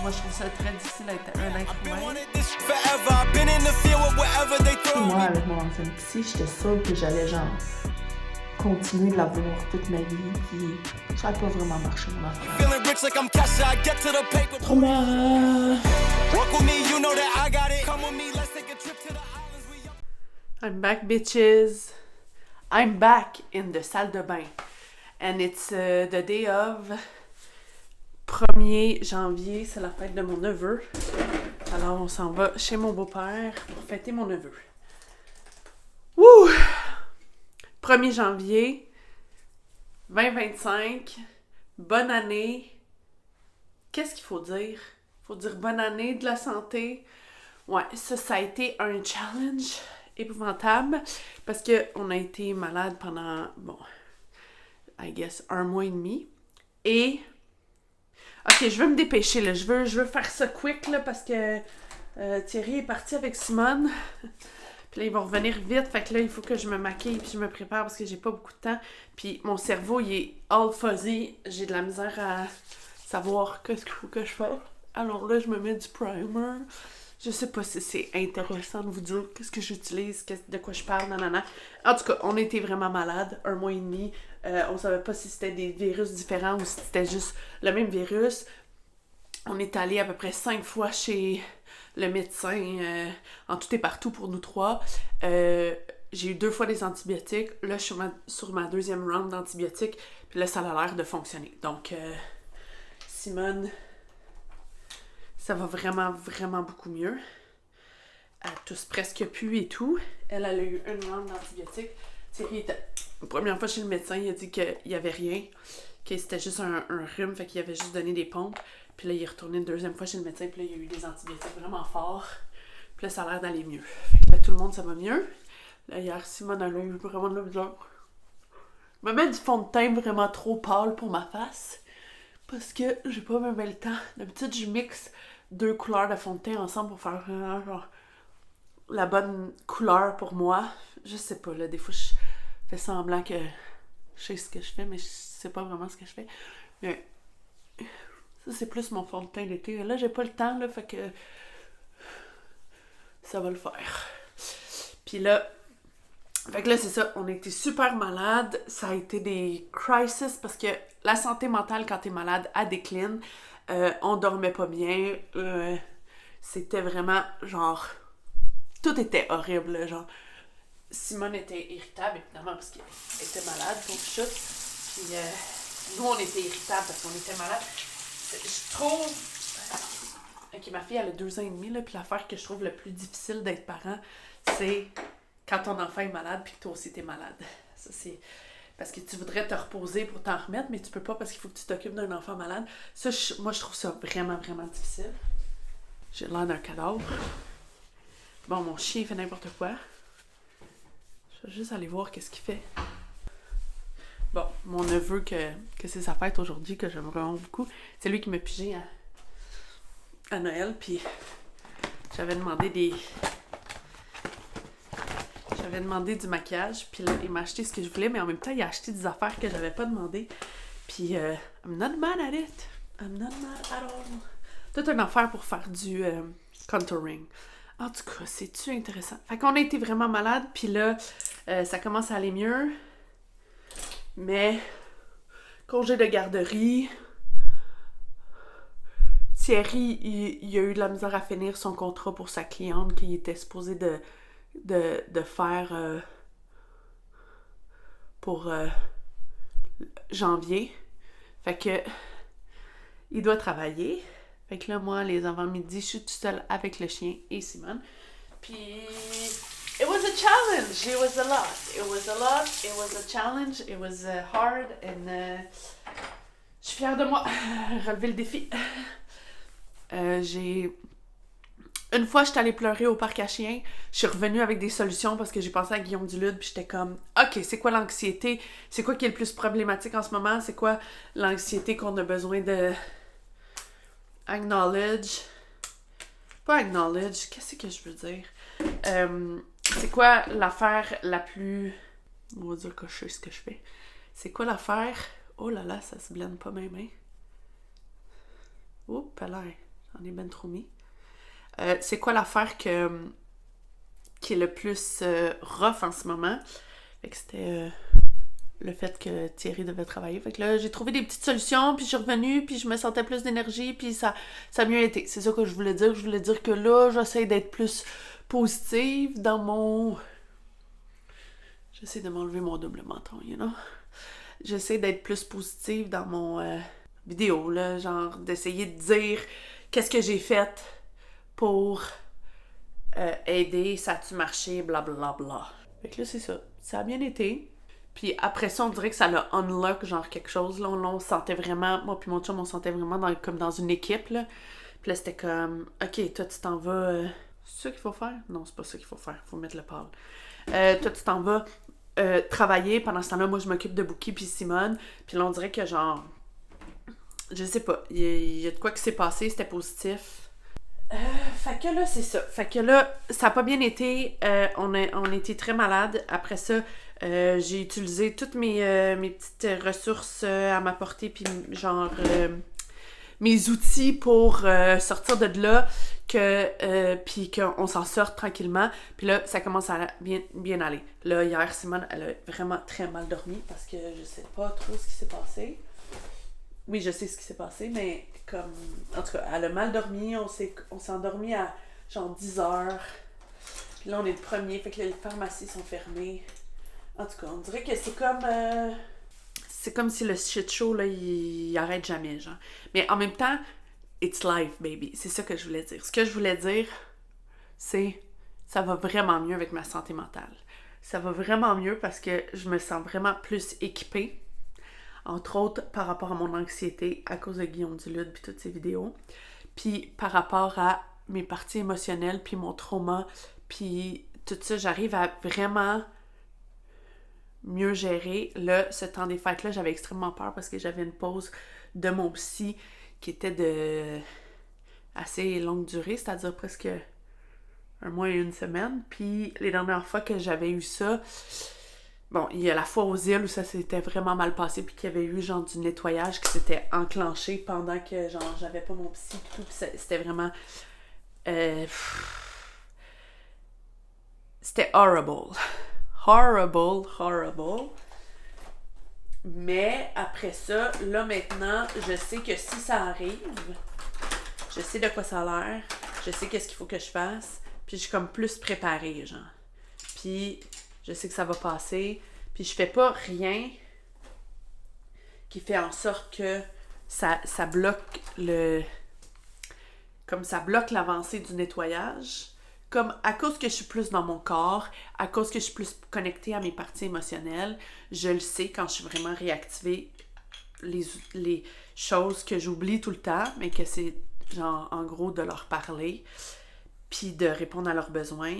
Moi, je trouve ça très difficile d'être un être humain. Moi, avec mon ancienne psy, j'étais sûre que j'allais genre continuer de la voir toute ma vie, puis ça n'a pas vraiment marché, mon affaire. I'm back, bitches. I'm back in the salle de bain. And it's the day of 1er janvier, c'est la fête de mon neveu. Alors, on s'en va chez mon beau-père pour fêter mon neveu. Wouh! 1er janvier 2025. Bonne année. Qu'est-ce qu'il faut dire? Il faut dire bonne année, de la santé. Ouais, ça a été un challenge épouvantable parce qu'on a été malade pendant, bon, I guess, 1 mois et demi. Et, ok, je veux me dépêcher, là. Je veux faire ça quick, là, parce que Thierry est parti avec Simone. Puis là, ils vont revenir vite. Fait que là, il faut que je me maquille puis je me prépare parce que j'ai pas beaucoup de temps. Puis mon cerveau, il est all fuzzy. J'ai de la misère à savoir qu'est-ce qu'il faut que je fasse. Alors là, je me mets du primer. Je sais pas si c'est intéressant de vous dire qu'est-ce que j'utilise, de quoi je parle, nanana. En tout cas, on était vraiment malades, 1 mois et demi. On savait pas si c'était des virus différents ou si c'était juste le même virus. On est allé à peu près 5 fois chez le médecin, en tout et partout pour nous 3. J'ai eu 2 fois des antibiotiques. Là, je suis sur ma 2e round d'antibiotiques. Puis là, ça a l'air de fonctionner. Donc, Simone, ça va vraiment, vraiment beaucoup mieux. Elle tousse presque plus et tout. Elle a eu 1 round d'antibiotiques. Thierry était la première fois chez le médecin, il a dit qu'il n'y avait rien, que c'était juste un rhume, fait qu'il avait juste donné des pompes. Puis là, il est retourné une 2e fois chez le médecin, puis là, il y a eu des antibiotiques vraiment forts. Puis là, ça a l'air d'aller mieux. Fait que là, tout le monde, ça va mieux. Là, hier, Simone, elle a eu vraiment de la misère. Je me mets du fond de teint vraiment trop pâle pour ma face, parce que j'ai pas même le temps. D'habitude, je mixe 2 couleurs de fond de teint ensemble pour faire vraiment genre la bonne couleur pour moi. Je sais pas, là, des fois, je fais semblant que je sais ce que je fais, mais je sais pas vraiment ce que je fais. Mais ça, c'est plus mon fond de teint d'été. Là, j'ai pas le temps, là, fait que ça va le faire. Puis là, fait que là, c'est ça, on a été super malades. Ça a été des crises parce que la santé mentale, quand t'es malade, elle décline. On dormait pas bien. C'était vraiment, genre, tout était horrible, là, genre. Simone était irritable, évidemment, parce qu'elle était malade, pauvre chute. Puis nous, on était irritables parce qu'on était malades. Je trouve... Ok, ma fille, elle a 2 ans et demi, là, puis l'affaire que je trouve le plus difficile d'être parent, c'est quand ton enfant est malade puis que toi aussi t'es malade. Ça, c'est... Parce que tu voudrais te reposer pour t'en remettre, mais tu peux pas parce qu'il faut que tu t'occupes d'un enfant malade. Ça, moi, je trouve ça vraiment, vraiment difficile. J'ai l'air d'un cadavre. Bon, mon chien fait n'importe quoi. Je vais juste aller voir qu'est-ce qu'il fait. Bon, mon neveu, que c'est sa fête aujourd'hui, que j'aime vraiment beaucoup, c'est lui qui m'a pigé à Noël, puis j'avais demandé du maquillage, puis là, il m'a acheté ce que je voulais, mais en même temps, il a acheté des affaires que j'avais pas demandé. Puis, I'm not mad at it. I'm not mad at all. Toute une affaire pour faire du contouring. En tout cas, c'est-tu intéressant? Fait qu'on a été vraiment malades, puis là, ça commence à aller mieux. Mais, congé de garderie, Thierry, il a eu de la misère à finir son contrat pour sa cliente qu'il était supposé de faire pour janvier. Fait que, il doit travailler. Fait que là, moi, les avant-midi, je suis toute seule avec le chien et Simone. Puis, it was a challenge. It was a lot. It was a lot. It was a challenge. It was hard. And je suis fière de moi. Relever le défi. Une fois, j'étais allée pleurer au parc à chiens. Je suis revenue avec des solutions parce que j'ai pensé à Guillaume Dulude. Puis j'étais comme, OK, c'est quoi l'anxiété? C'est quoi qui est le plus problématique en ce moment? C'est quoi l'anxiété qu'on a besoin de... acknowledge. Pas acknowledge, qu'est-ce que je veux dire? C'est quoi l'affaire la plus... On va dire que je sais ce que je fais. C'est quoi l'affaire... Oh là là, ça se blende pas même, hein? Oups, là. J'en ai ben trop mis. C'est quoi l'affaire qui est le plus rough en ce moment? Fait que c'était le fait que Thierry devait travailler. Fait que là, j'ai trouvé des petites solutions, puis je suis revenue, puis je me sentais plus d'énergie, puis ça a mieux été. C'est ça que je voulais dire. Je voulais dire que là, j'essaie d'être plus positive dans mon... J'essaie de m'enlever mon double menton, you know? J'essaie d'être plus positive dans mon vidéo, là, genre d'essayer de dire qu'est-ce que j'ai fait pour aider, ça a-tu marché, blablabla. Fait que là, c'est ça. Ça a bien été. Puis après ça, on dirait que ça l'a unlock, genre quelque chose, là. On sentait vraiment, moi puis mon chum, on sentait vraiment comme dans une équipe, là. Puis là, c'était comme, OK, toi, tu t'en vas... c'est ça qu'il faut faire? Non, c'est pas ça qu'il faut faire. Faut mettre le pâle. Toi, tu t'en vas travailler. Pendant ce temps-là, moi, je m'occupe de Bookie puis Simone. Puis là, on dirait que genre... Je sais pas. Il y a de quoi qui s'est passé. C'était positif. Fait que là, c'est ça. Fait que là, ça a pas bien été. On était très malades. Après ça, j'ai utilisé toutes mes petites ressources à ma portée. Puis genre... mes outils pour sortir de là, puis qu'on s'en sorte tranquillement. Puis là, ça commence à bien aller. Là, hier, Simone, elle a vraiment très mal dormi parce que je sais pas trop ce qui s'est passé. Oui, je sais ce qui s'est passé, mais comme... En tout cas, elle a mal dormi. On s'est endormi à genre 10 heures. Puis là, on est le premier, fait que là, les pharmacies sont fermées. En tout cas, on dirait que c'est comme... c'est comme si le shit show, là, il arrête jamais, genre. Mais en même temps, it's life, baby. C'est ça que je voulais dire. Ce que je voulais dire, c'est... Ça va vraiment mieux avec ma santé mentale. Ça va vraiment mieux parce que je me sens vraiment plus équipée. Entre autres, par rapport à mon anxiété, à cause de Guillaume Dulude puis toutes ces vidéos. Puis par rapport à mes parties émotionnelles, puis mon trauma, puis tout ça, j'arrive à vraiment... mieux gérer. Là, ce temps des fêtes-là, j'avais extrêmement peur parce que j'avais une pause de mon psy qui était de assez longue durée, c'est-à-dire presque 1 mois et 1 semaine. Puis les dernières fois que j'avais eu ça, bon, il y a la fois aux îles où ça s'était vraiment mal passé puis qu'il y avait eu genre du nettoyage qui s'était enclenché pendant que genre j'avais pas mon psy et tout, puis c'était vraiment... c'était horrible. Horrible. Mais après ça, là maintenant, je sais que si ça arrive, je sais de quoi ça a l'air, je sais qu'est-ce qu'il faut que je fasse, puis je suis comme plus préparée, genre. Puis je sais que ça va passer, puis je fais pas rien qui fait en sorte que ça bloque comme ça bloque l'avancée du nettoyage. Comme à cause que je suis plus dans mon corps, à cause que je suis plus connectée à mes parties émotionnelles, je le sais quand je suis vraiment réactivée, les choses que j'oublie tout le temps, mais que c'est genre en gros de leur parler, puis de répondre à leurs besoins.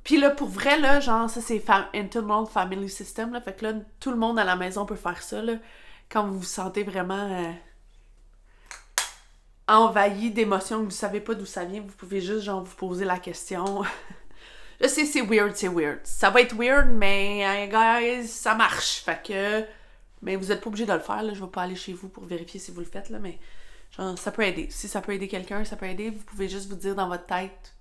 Puis là, pour vrai, là, genre, ça c'est Internal Family System, là, fait que là, tout le monde à la maison peut faire ça, là, quand vous vous sentez vraiment... envahi d'émotions que vous savez pas d'où ça vient, vous pouvez juste genre vous poser la question. Je sais, c'est weird. Ça va être weird, mais guys, ça marche. Fait que... Mais vous êtes pas obligé de le faire, là. Je vais pas aller chez vous pour vérifier si vous le faites, là, mais genre, ça peut aider. Si ça peut aider quelqu'un, ça peut aider. Vous pouvez juste vous dire dans votre tête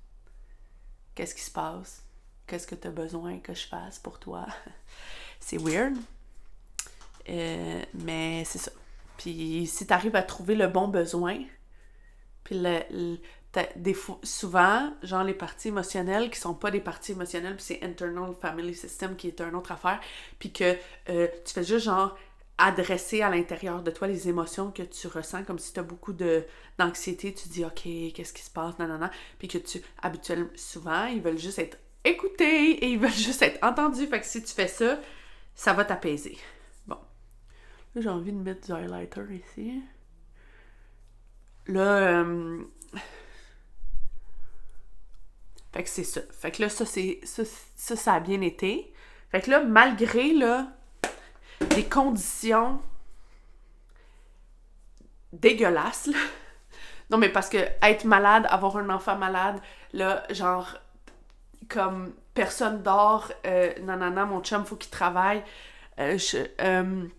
qu'est-ce qui se passe, qu'est-ce que t'as besoin que je fasse pour toi. C'est weird. Mais c'est ça. Puis si t'arrives à trouver le bon besoin... Puis souvent, genre les parties émotionnelles qui sont pas des parties émotionnelles, puis c'est Internal Family System qui est une autre affaire, puis que tu fais juste genre adresser à l'intérieur de toi les émotions que tu ressens, comme si tu as beaucoup d'anxiété, tu dis OK, qu'est-ce qui se passe, nanana, puis que habituellement, souvent, ils veulent juste être écoutés et ils veulent juste être entendus, fait que si tu fais ça, ça va t'apaiser. Bon. Là, j'ai envie de mettre du highlighter ici. Là, fait que c'est ça. Fait que là, ça a bien été. Fait que là, malgré, là, des conditions dégueulasses, là. Non, mais parce que être malade, avoir un enfant malade, là, genre, comme personne dort, nanana, mon chum, faut qu'il travaille, il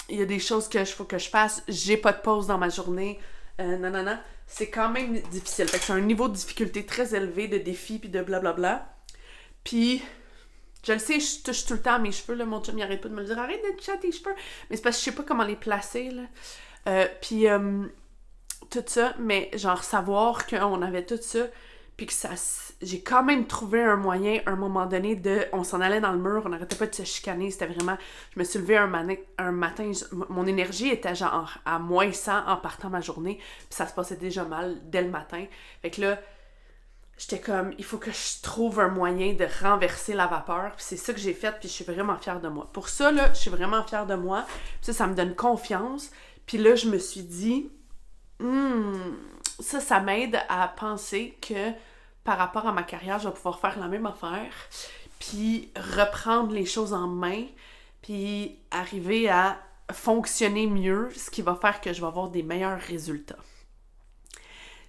y a des choses que faut que je fasse, j'ai pas de pause dans ma journée, nanana, c'est quand même difficile. Fait que c'est un niveau de difficulté très élevé, de défi, puis de blablabla. Puis, je le sais, je touche tout le temps à mes cheveux, là, mon chum, il arrête pas de me le dire, arrête de toucher à tes cheveux. Mais c'est parce que je sais pas comment les placer, là. Puis, tout ça, mais genre savoir qu'on avait tout ça, puis que ça... J'ai quand même trouvé un moyen, à un moment donné, on s'en allait dans le mur, on n'arrêtait pas de se chicaner, c'était vraiment... Je me suis levée un matin, mon énergie était genre à moins 100 en partant ma journée, puis ça se passait déjà mal dès le matin. Fait que là, j'étais comme, il faut que je trouve un moyen de renverser la vapeur, puis c'est ça que j'ai fait, puis je suis vraiment fière de moi. Pour ça, là, je suis vraiment fière de moi, puis ça me donne confiance, puis là, je me suis dit... ça m'aide à penser que par rapport à ma carrière, je vais pouvoir faire la même affaire, puis reprendre les choses en main, puis arriver à fonctionner mieux, ce qui va faire que je vais avoir des meilleurs résultats.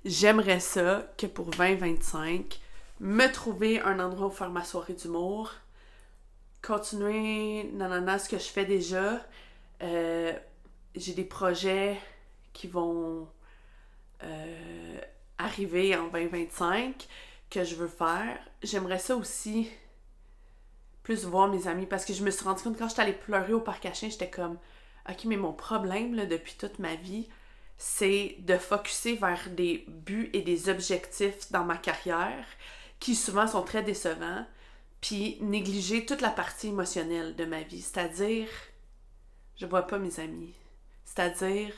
J'aimerais ça que pour 2025, me trouver un endroit où faire ma soirée d'humour, continuer ce que je fais déjà. J'ai des projets qui vont arriver en 2025 que je veux faire. J'aimerais ça aussi plus voir mes amis parce que je me suis rendu compte quand j'étais allée pleurer au parc à chiens, j'étais comme ok, mais mon problème là, depuis toute ma vie, c'est de focusser vers des buts et des objectifs dans ma carrière qui souvent sont très décevants, puis négliger toute la partie émotionnelle de ma vie, c'est-à-dire je vois pas mes amis, c'est-à-dire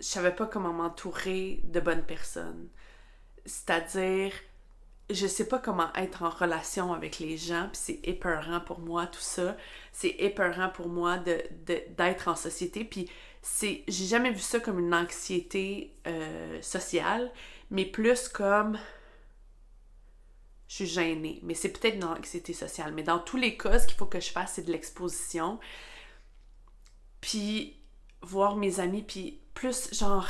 je savais pas comment m'entourer de bonnes personnes. C'est-à-dire, je sais pas comment être en relation avec les gens, puis c'est épeurant pour moi, tout ça. C'est épeurant pour moi d'être en société, puis j'ai jamais vu ça comme une anxiété sociale, mais plus comme... Je suis gênée, mais c'est peut-être une anxiété sociale. Mais dans tous les cas, ce qu'il faut que je fasse, c'est de l'exposition. Puis voir mes amis, puis plus genre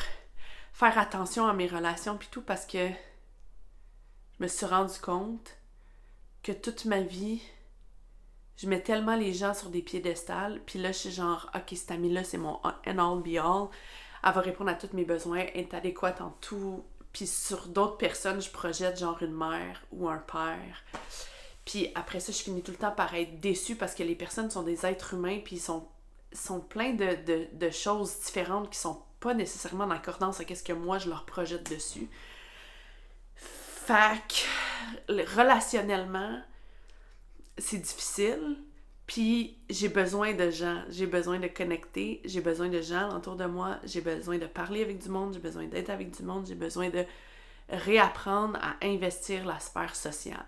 faire attention à mes relations puis tout, parce que je me suis rendu compte que toute ma vie je mets tellement les gens sur des piédestals, puis là je suis genre ok, cette amie là c'est mon and all be all, elle va répondre à tous mes besoins, elle est adéquate en tout, puis sur d'autres personnes je projette genre une mère ou un père, puis après ça je finis tout le temps par être déçue parce que les personnes sont des êtres humains, puis ils sont pleins de choses différentes qui sont pas nécessairement en accordance avec ce que moi je leur projette dessus. Fait que relationnellement, c'est difficile, puis j'ai besoin de gens, j'ai besoin de connecter, j'ai besoin de gens autour de moi, j'ai besoin de parler avec du monde, j'ai besoin d'être avec du monde, j'ai besoin de réapprendre à investir la sphère sociale.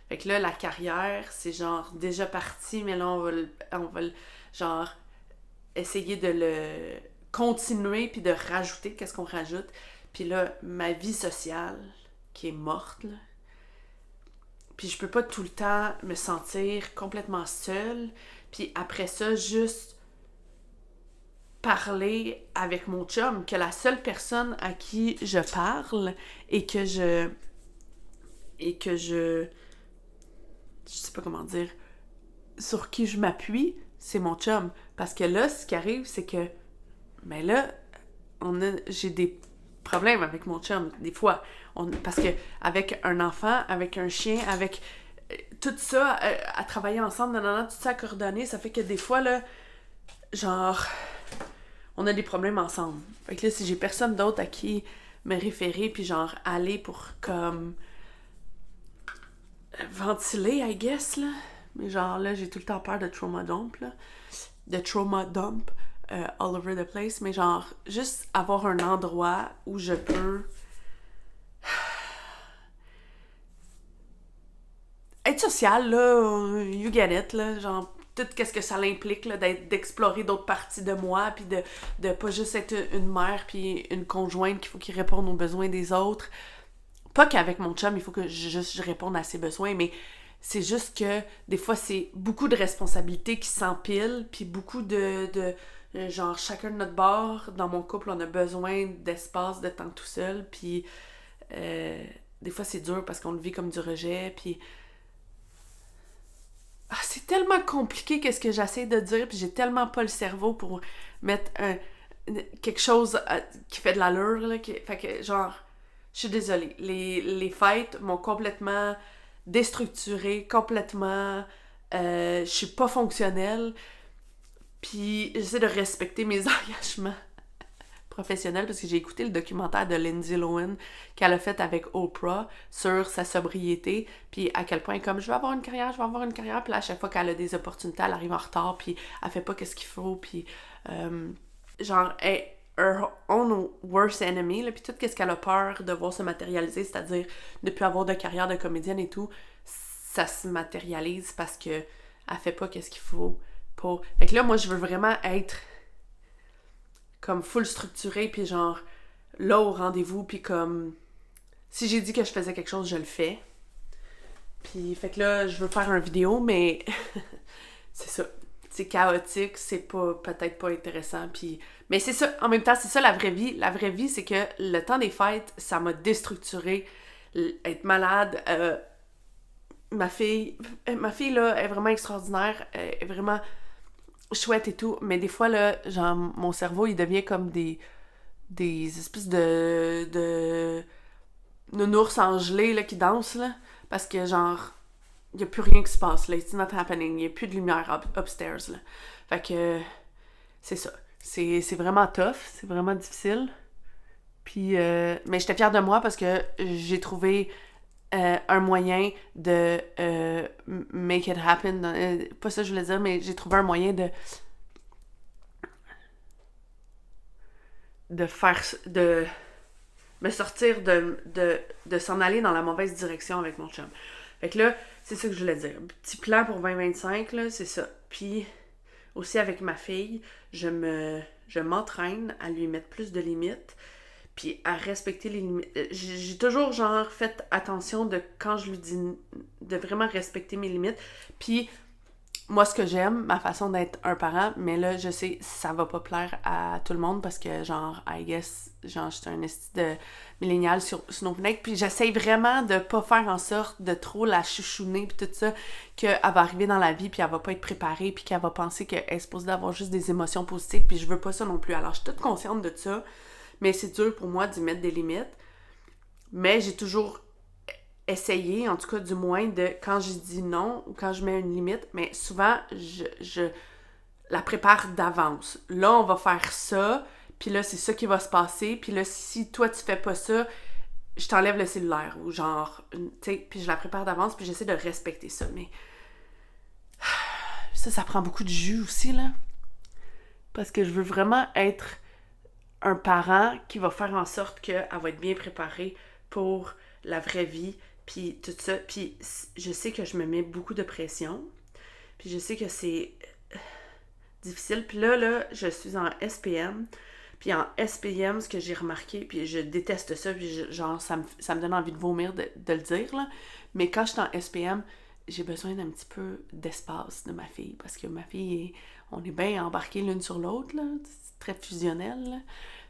Fait que là, la carrière, c'est genre déjà parti, mais là, on va genre essayer de le continuer puis de rajouter qu'est-ce qu'on rajoute. Puis là, ma vie sociale qui est morte, là. Puis je peux pas tout le temps me sentir complètement seule. Puis après ça, juste parler avec mon chum, que la seule personne à qui je parle et que je sais pas comment dire, sur qui je m'appuie, c'est mon chum. Parce que là, ce qui arrive, c'est que mais là, j'ai des problèmes avec mon chum, des fois. Parce que avec un enfant, avec un chien, avec tout ça, à travailler ensemble, tout ça à coordonner, ça fait que des fois, là, genre, on a des problèmes ensemble. Fait que là, si j'ai personne d'autre à qui me référer, puis genre, aller pour, comme, ventiler, I guess, là. Mais genre, là, j'ai tout le temps peur de trauma dump, là. De trauma dump. All over the place, mais genre, juste avoir un endroit où je peux être sociale, là, you get it, là, genre, tout qu'est-ce que ça implique, là, d'explorer d'autres parties de moi, puis de pas juste être une mère, puis une conjointe qu'il faut qu'il réponde aux besoins des autres. Pas qu'avec mon chum, il faut que je réponde à ses besoins, mais c'est juste que, des fois, c'est beaucoup de responsabilités qui s'empilent, puis beaucoup de genre, chacun de notre bord, dans mon couple, on a besoin d'espace, de temps tout seul, puis des fois, c'est dur parce qu'on le vit comme du rejet, puis... c'est tellement compliqué qu'est-ce que j'essaie de dire, puis j'ai tellement pas le cerveau pour mettre quelque chose qui fait de l'allure, là. Fait que, genre, je suis désolée. Les fêtes m'ont complètement déstructurée, complètement... je suis pas fonctionnelle. Puis j'essaie de respecter mes engagements professionnels parce que j'ai écouté le documentaire de Lindsay Lohan qu'elle a fait avec Oprah sur sa sobriété, puis à quel point comme je vais avoir une carrière, puis là, à chaque fois qu'elle a des opportunités, elle arrive en retard, puis elle fait pas ce qu'il faut, puis genre her own worst enemy, là, puis tout ce qu'elle a peur de voir se matérialiser, c'est-à-dire de plus avoir de carrière de comédienne et tout, ça se matérialise parce que elle fait pas ce qu'il faut pour... Fait que là, moi, je veux vraiment être comme full structurée, puis genre là au rendez-vous, puis comme si j'ai dit que je faisais quelque chose, je le fais. Puis fait que là, je veux faire une vidéo, mais c'est ça. C'est chaotique, c'est pas peut-être pas intéressant, puis... Mais c'est ça, en même temps, c'est ça la vraie vie. La vraie vie, c'est que le temps des fêtes, ça m'a déstructuré. Être malade... Ma fille, là, est vraiment extraordinaire, est vraiment chouette et tout, mais des fois, là, genre, mon cerveau, il devient comme des espèces de nounours en gelée, là, qui dansent, là, parce que, genre, il y a plus rien qui se passe, là, it's not happening, il y a plus de lumière upstairs, là. Fait que, c'est ça. C'est vraiment tough, c'est vraiment difficile. Puis, mais j'étais fière de moi parce que j'ai trouvé... un moyen de make it happen. Pas ça que je voulais dire, mais j'ai trouvé un moyen de faire... de me sortir de s'en aller dans la mauvaise direction avec mon chum. Fait que là, c'est ça que je voulais dire. Petit plan pour 2025, là, c'est ça. Puis, aussi avec ma fille, je m'entraîne à lui mettre plus de limites. Puis à respecter les limites. J'ai toujours, genre, fait attention de quand je lui dis de vraiment respecter mes limites. Puis, moi, ce que j'aime, ma façon d'être un parent, mais là, je sais, ça va pas plaire à tout le monde parce que, genre, I guess, genre, je suis un esti de millénial sur Snowflake. Puis j'essaye vraiment de pas faire en sorte de trop la chouchouner puis tout ça, qu'elle va arriver dans la vie puis elle va pas être préparée puis qu'elle va penser qu'elle est supposée d'avoir juste des émotions positives puis je veux pas ça non plus. Alors, je suis toute consciente de ça. Mais c'est dur pour moi d'y mettre des limites. Mais j'ai toujours essayé, en tout cas du moins, de quand je dis non ou quand je mets une limite, mais souvent, je la prépare d'avance. Là, on va faire ça, puis là, c'est ça qui va se passer, puis là, si toi, tu fais pas ça, je t'enlève le cellulaire, ou genre, tu sais, puis je la prépare d'avance, puis j'essaie de respecter ça, mais ça prend beaucoup de jus aussi, là. Parce que je veux vraiment être un parent qui va faire en sorte qu'elle va être bien préparée pour la vraie vie, puis tout ça. Puis je sais que je me mets beaucoup de pression, puis je sais que c'est difficile. Puis là, je suis en SPM, puis en SPM, ce que j'ai remarqué, puis je déteste ça, puis genre, ça me donne envie de vomir de le dire, là. Mais quand je suis en SPM, j'ai besoin d'un petit peu d'espace de ma fille, parce que ma fille, on est bien embarqués l'une sur l'autre, là. C'est très fusionnel, là.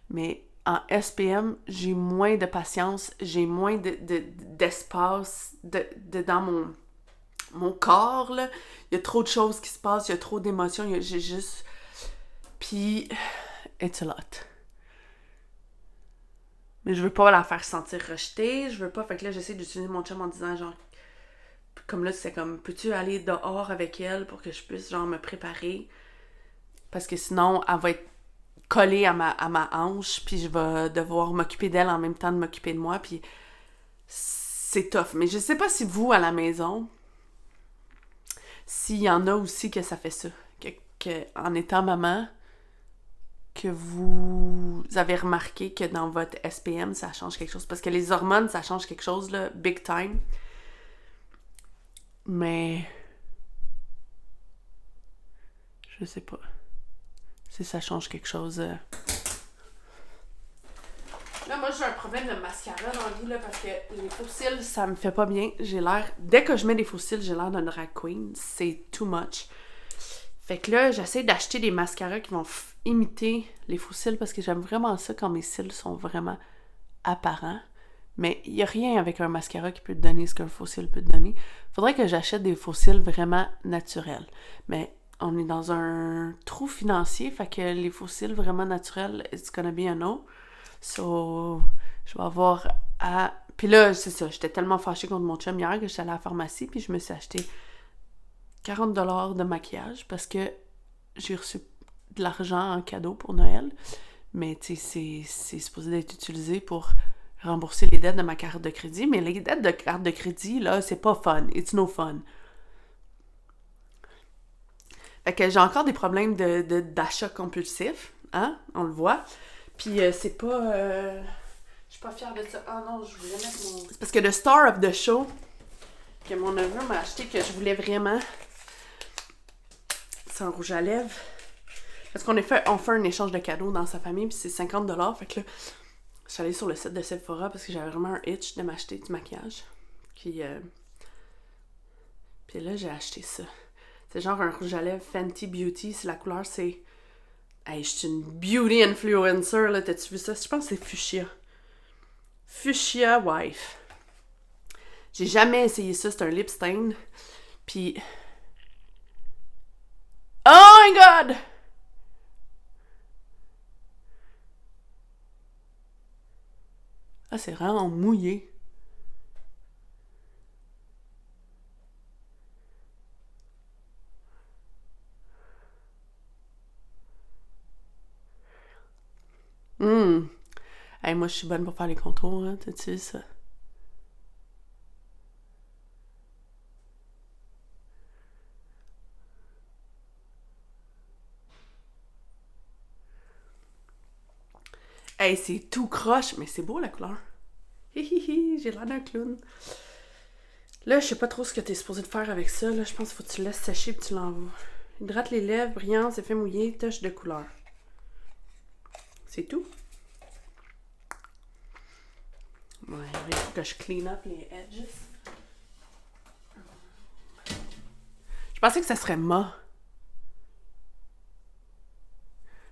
Mais en SPM, j'ai moins de patience, j'ai moins d'espace dans mon corps, là. Il y a trop de choses qui se passent, il y a trop d'émotions, j'ai juste... Puis, it's a lot. Mais je veux pas la faire sentir rejetée, je veux pas... Fait que là, j'essaie d'utiliser mon chum en disant, genre... Comme là, c'est comme, peux-tu aller dehors avec elle pour que je puisse, genre, me préparer? Parce que sinon, elle va être collée à ma hanche, puis je vais devoir m'occuper d'elle en même temps de m'occuper de moi, puis c'est tough. Mais je sais pas si vous, à la maison, s'il y en a aussi que ça fait ça, que en étant maman, que vous avez remarqué que dans votre SPM, ça change quelque chose. Parce que les hormones, ça change quelque chose, là, big time. Mais... je sais pas. Si ça change quelque chose... Là, moi, j'ai un problème de mascara dans la vie, là, parce que les faux cils, ça me fait pas bien. J'ai l'air... Dès que je mets des faux cils, j'ai l'air d'une drag queen. C'est too much. Fait que là, j'essaie d'acheter des mascaras qui vont imiter les faux cils, parce que j'aime vraiment ça quand mes cils sont vraiment apparents. Mais il n'y a rien avec un mascara qui peut te donner ce qu'un faux cil peut te donner. Faudrait que j'achète des faux cils vraiment naturels. Mais on est dans un trou financier, fait que les fossiles vraiment naturels, it's gonna be a no. So, je vais avoir à... Puis là, c'est ça, j'étais tellement fâchée contre mon chum hier que j'étais allée à la pharmacie, puis je me suis acheté 40$ de maquillage parce que j'ai reçu de l'argent en cadeau pour Noël. Mais tu sais, c'est supposé d'être utilisé pour rembourser les dettes de ma carte de crédit. Mais les dettes de carte de crédit, là, c'est pas fun. It's no fun. Fait que j'ai encore des problèmes d'achat compulsif, hein? On le voit. Puis c'est pas... je suis pas fière de ça. Ah non, je voulais mettre mon... C'est parce que le star of the show que mon neveu m'a acheté, que je voulais vraiment... C'est un rouge à lèvres. Parce qu'on fait un échange de cadeaux dans sa famille, puis c'est 50$. Fait que là, je suis allée sur le site de Sephora parce que j'avais vraiment un itch de m'acheter du maquillage. Puis là, j'ai acheté ça. C'est genre un rouge à lèvres Fenty Beauty. La couleur, c'est... Hey, je suis une beauty influencer, là. T'as-tu vu ça? Je pense que c'est Fuchsia. Fuchsia Wife. J'ai jamais essayé ça. C'est un lip stain. Puis... Oh my God! Ah, c'est vraiment mouillé. Hey, moi, je suis bonne pour faire les contours, hein. T'as-tu vu ça? Hey, c'est tout croche, mais c'est beau la couleur. Hihihi, j'ai l'air d'un clown. Là, je sais pas trop ce que t'es supposé de faire avec ça. Là, je pense qu'il faut que tu laisses sécher et tu l'envoies. Hydrate les lèvres, brillance, effet mouillé, tache de couleur. C'est tout. Ouais, il faut que je clean up les edges. Je pensais que ça serait mat.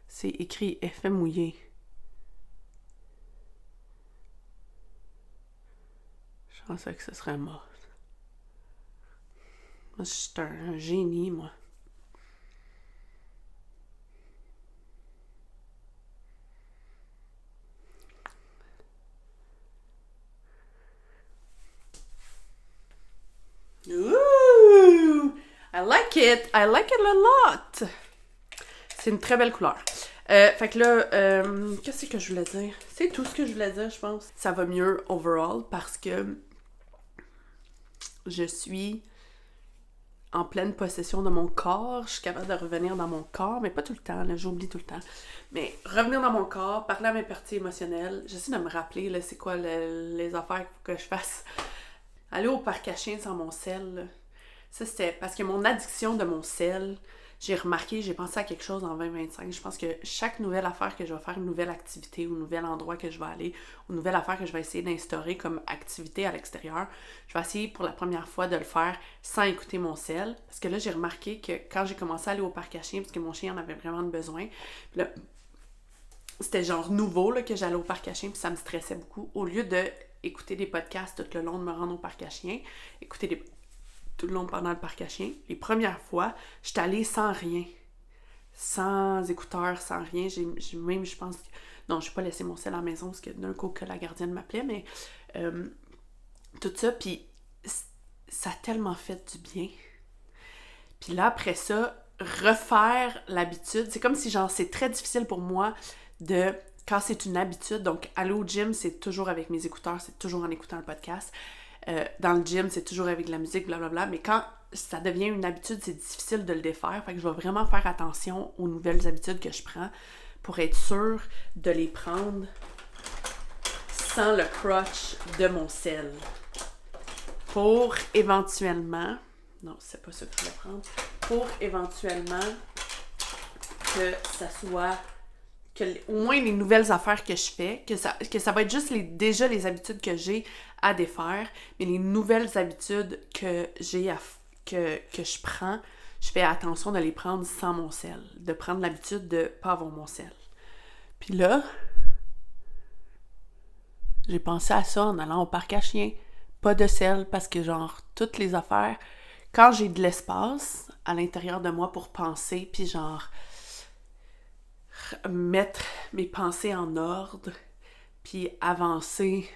C'est écrit effet mouillé. Je pensais que ça serait mat. Moi, je suis un génie, moi. Ooh! I like it! I like it a lot! C'est une très belle couleur. Fait que là, qu'est-ce que je voulais dire? C'est tout ce que je voulais dire, je pense. Ça va mieux overall parce que je suis en pleine possession de mon corps. Je suis capable de revenir dans mon corps, mais pas tout le temps, là, j'oublie tout le temps. Mais revenir dans mon corps, parler à mes parties émotionnelles. J'essaie de me rappeler, là, c'est quoi les affaires qu'il faut que je fasse. Aller au parc à chiens sans mon sel, là. Ça, c'était parce que mon addiction de mon sel, j'ai pensé à quelque chose en 2025. Je pense que chaque nouvelle affaire que je vais faire, une nouvelle activité ou un nouvel endroit que je vais aller, ou une nouvelle affaire que je vais essayer d'instaurer comme activité à l'extérieur, je vais essayer pour la première fois de le faire sans écouter mon sel. Parce que là, j'ai remarqué que quand j'ai commencé à aller au parc à chiens, parce que mon chien en avait vraiment besoin, puis là, c'était genre nouveau là, que j'allais au parc à chiens, puis ça me stressait beaucoup. Au lieu de écouter des podcasts tout le long de me rendre au parc à chiens, tout le long pendant le parc à chiens. Les premières fois, j'étais allée sans rien. Sans écouteurs, sans rien. Je pense... Non, j'ai pas laissé mon sel à la maison parce que d'un coup que la gardienne m'appelait, mais tout ça, puis ça a tellement fait du bien. Puis là, après ça, refaire l'habitude, c'est comme si, genre, c'est très difficile pour moi de... Quand c'est une habitude, donc aller au gym, c'est toujours avec mes écouteurs, c'est toujours en écoutant le podcast. Dans le gym, c'est toujours avec de la musique, blablabla. Mais quand ça devient une habitude, c'est difficile de le défaire. Fait que je vais vraiment faire attention aux nouvelles habitudes que je prends pour être sûre de les prendre sans le crutch de mon sel. Pour éventuellement... Non, c'est pas ça que je voulais prendre. Pour éventuellement que ça soit... au moins les nouvelles affaires que je fais, que ça va être juste déjà les habitudes que j'ai à défaire, mais les nouvelles habitudes que j'ai que je prends, je fais attention de les prendre sans mon sel, de prendre l'habitude de pas avoir mon sel. Puis là, j'ai pensé à ça en allant au parc à chiens, pas de sel, parce que genre, toutes les affaires quand j'ai de l'espace à l'intérieur de moi pour penser, puis genre mettre mes pensées en ordre, puis avancer.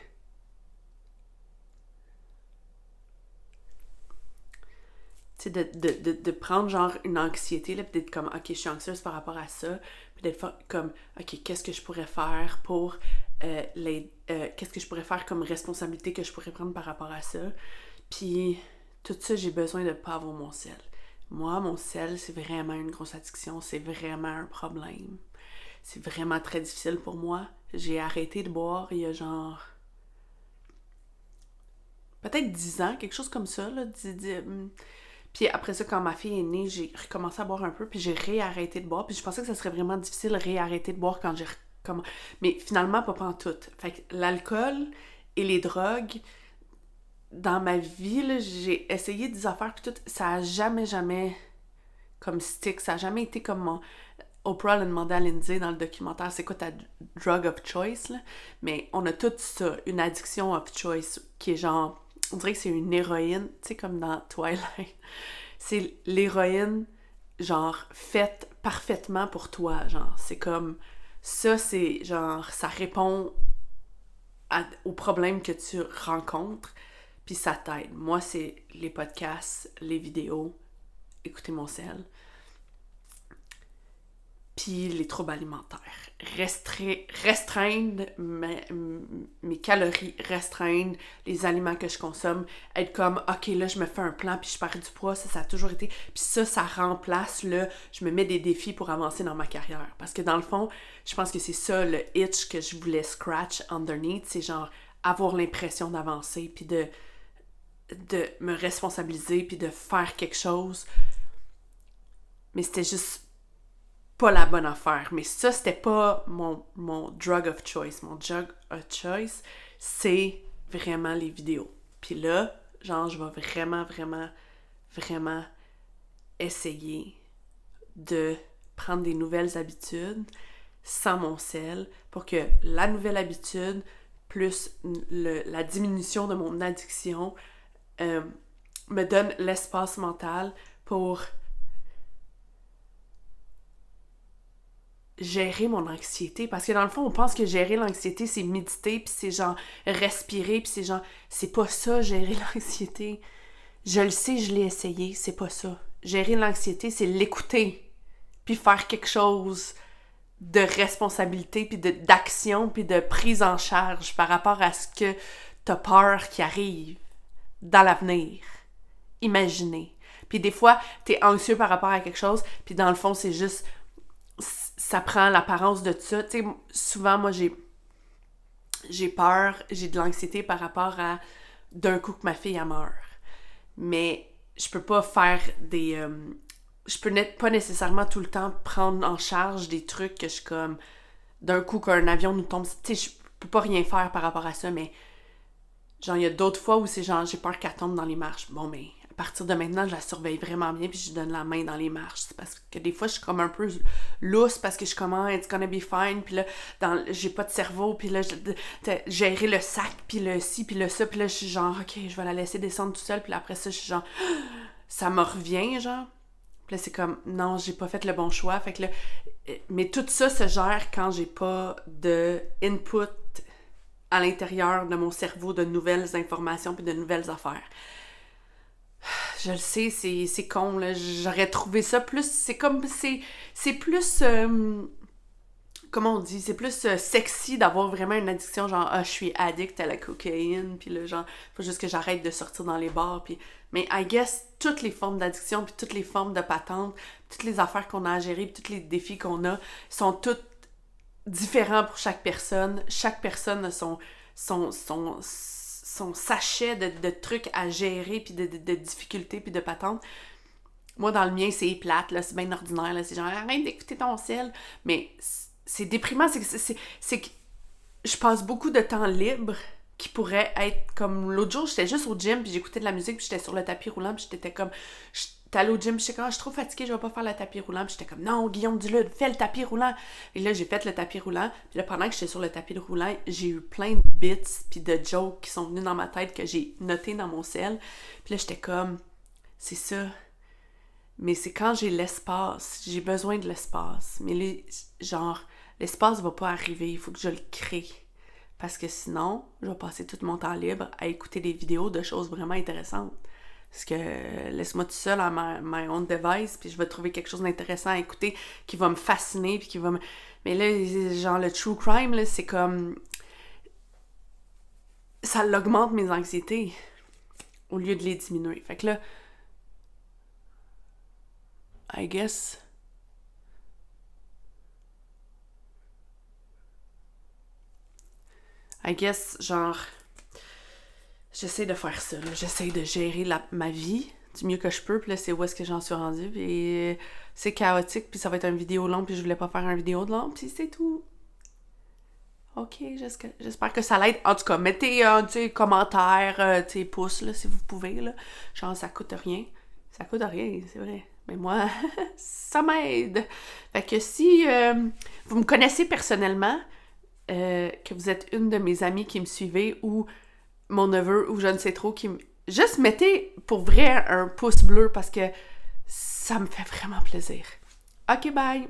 Tu sais, de prendre genre une anxiété, là, puis d'être comme, ok, je suis anxieuse par rapport à ça, puis d'être comme, ok, qu'est-ce que je pourrais faire pour qu'est-ce que je pourrais faire comme responsabilité que je pourrais prendre par rapport à ça. Puis tout ça, j'ai besoin de pas avoir mon sel. Moi, mon sel, c'est vraiment une grosse addiction, c'est vraiment un problème. C'est vraiment très difficile pour moi. J'ai arrêté de boire il y a genre peut-être 10 ans, quelque chose comme ça, là. Puis après ça, quand ma fille est née, j'ai recommencé à boire un peu, puis j'ai réarrêté de boire. Puis je pensais que ça serait vraiment difficile de réarrêter de boire quand j'ai mais finalement, pas pantoute. Fait que l'alcool et les drogues, dans ma vie, là, j'ai essayé des affaires, puis tout, ça a jamais comme stick, ça a jamais été comme mon... Oprah l'a demandé à Lindsay dans le documentaire, c'est quoi ta drug of choice, là? Mais on a tout ça, une addiction of choice, qui est genre, on dirait que c'est une héroïne, tu sais, comme dans Twilight. C'est l'héroïne, genre, faite parfaitement pour toi, genre. C'est comme, ça, c'est genre, ça répond aux problèmes que tu rencontres, puis ça t'aide. Moi, c'est les podcasts, les vidéos, écouter mon sel, puis les troubles alimentaires. Restreindre mes calories, restreindre les aliments que je consomme, être comme, ok, là, je me fais un plan, puis je perds du poids, ça a toujours été... Puis ça remplace le, je me mets des défis pour avancer dans ma carrière. Parce que dans le fond, je pense que c'est ça le itch que je voulais scratch underneath, c'est genre avoir l'impression d'avancer, puis de me responsabiliser, puis de faire quelque chose. Mais c'était juste pas la bonne affaire. Mais ça, c'était pas mon drug of choice. Mon drug of choice, c'est vraiment les vidéos. Puis là, genre, je vais vraiment essayer de prendre des nouvelles habitudes sans mon sel pour que la nouvelle habitude plus la diminution de mon addiction me donne l'espace mental pour gérer mon anxiété. Parce que dans le fond, on pense que gérer l'anxiété, c'est méditer, puis c'est genre respirer, puis c'est genre... C'est pas ça, gérer l'anxiété. Je le sais, je l'ai essayé, c'est pas ça. Gérer l'anxiété, c'est l'écouter, puis faire quelque chose de responsabilité, puis d'action, puis de prise en charge par rapport à ce que t'as peur qui arrive dans l'avenir. Imaginer. Puis des fois, t'es anxieux par rapport à quelque chose, puis dans le fond, c'est juste... Ça prend l'apparence de ça. Tu sais, souvent, moi, j'ai peur, j'ai de l'anxiété par rapport à d'un coup que ma fille, elle meurt. Mais je peux pas faire des... je peux pas nécessairement tout le temps prendre en charge des trucs que je suis comme... D'un coup qu'un avion nous tombe... Tu sais, je peux pas rien faire par rapport à ça, mais... Genre, il y a d'autres fois où c'est genre, j'ai peur qu'elle tombe dans les marches. Bon, mais à partir de maintenant, je la surveille vraiment bien, puis je donne la main dans les marches. C'est parce que des fois, je suis comme un peu lousse, parce que je suis comme, oh, it's gonna be fine, puis là, j'ai pas de cerveau, puis là, gérer le sac, puis le ci, puis le ça, puis là, je suis genre, ok, je vais la laisser descendre tout seul, puis après ça, je suis genre, ça me revient, genre. Puis là, c'est comme, non, j'ai pas fait le bon choix, fait que là, mais tout ça se gère quand j'ai pas de input à l'intérieur de mon cerveau de nouvelles informations puis de nouvelles affaires. Je le sais, c'est con, là. J'aurais trouvé ça plus... C'est comme... C'est plus... comment on dit? C'est plus sexy d'avoir vraiment une addiction, genre, je suis addict à la cocaïne, puis là, genre, faut juste que j'arrête de sortir dans les bars, puis... Mais I guess, toutes les formes d'addiction, puis toutes les formes de patente, toutes les affaires qu'on a à gérer, puis tous les défis qu'on a, sont toutes différents pour chaque personne. Chaque personne a son sachet de trucs à gérer, puis de difficultés, puis de patentes. Moi, dans le mien, c'est plate, là, c'est bien ordinaire, là, c'est genre, arrête d'écouter ton sel. Mais c'est déprimant, c'est que je passe beaucoup de temps libre qui pourrait être comme... L'autre jour, j'étais juste au gym, puis j'écoutais de la musique, puis j'étais sur le tapis roulant, puis j'étais comme... J'étais allée au gym, puis j'étais comme, je suis trop fatiguée, je vais pas faire le tapis roulant. Puis j'étais comme, non, Guillaume Dulude, fais le tapis roulant. Et là, j'ai fait le tapis roulant. Puis là, pendant que j'étais sur le tapis roulant, j'ai eu plein de bits puis de jokes qui sont venus dans ma tête que j'ai notés dans mon sel. Puis là, j'étais comme, C'est ça. Mais c'est quand j'ai l'espace, j'ai besoin de l'espace. Mais l'espace va pas arriver, il faut que je le crée. Parce que sinon, je vais passer tout mon temps libre à écouter des vidéos de choses vraiment intéressantes. Parce que laisse-moi tout seul à my own device, puis je vais trouver quelque chose d'intéressant à écouter qui va me fasciner, puis qui va me... Mais là, genre le true crime, là, c'est comme... Ça l'augmente mes anxiétés au lieu de les diminuer. Fait que là, I guess... genre... J'essaie de faire ça, là. J'essaie de gérer ma vie du mieux que je peux, puis là, c'est où est-ce que j'en suis rendue, puis c'est chaotique, puis ça va être une vidéo longue, puis je voulais pas faire une vidéo de longue, puis c'est tout. Ok, j'espère que ça l'aide. En tout cas, mettez un commentaire, pouce, là, si vous pouvez, là. Genre, ça coûte rien. Ça coûte rien, c'est vrai. Mais moi, ça m'aide. Fait que si vous me connaissez personnellement, que vous êtes une de mes amies qui me suivez, ou mon neveu, ou je ne sais trop, qui me... Juste mettez, pour vrai, un pouce bleu, parce que ça me fait vraiment plaisir. Ok, bye!